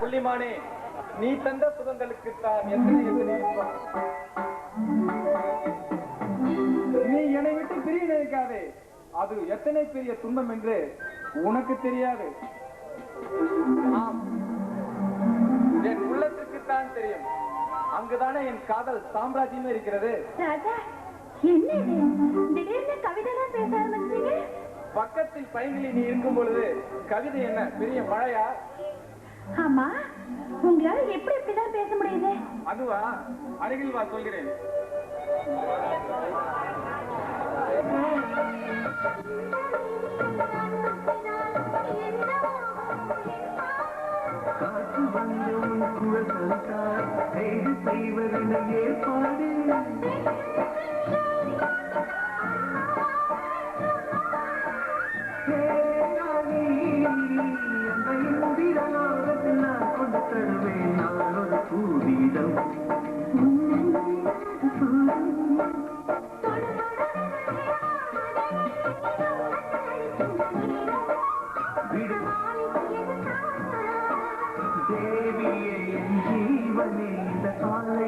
புள்ளிமானே, நீ தந்த சுகங்களுக்கு தான் எத்தனை எத்தனை இன்பம். நீ என்னை விட்டு பிரிய நினைக்காதே, அது எத்தனை பெரிய துன்பம் என்று உனக்கு தெரியாது. ஆம், என் உள்ளத்திற்குத்தான் தெரியும். அங்குதானே என் காதல் சாம்ராஜ்யமே இருக்கிறது. ராஜா, என்ன இது திடீர்னு கவிதைலாம் பேச ஆரம்பிச்சீங்க? பக்கத்தில் பைங்கிலி நீ இருக்கும் பொழுது கவிதை என்ன பெரிய மழையா? ஆமா, உங்களால எப்படி இப்படிதான் பேச முடியுது? அதுவா, அருகில் வா சொல்கிறேன். காற்று வந்து உன் குழல் தந்தார், கைது செய்வதென ஏற்பாடு. அந்த இந்திரலோகத்தில் நான் கொண்டு தருவேன் நான் ஒரு பூவீதம். தேவியே என் ஜீவனே, இந்த காலை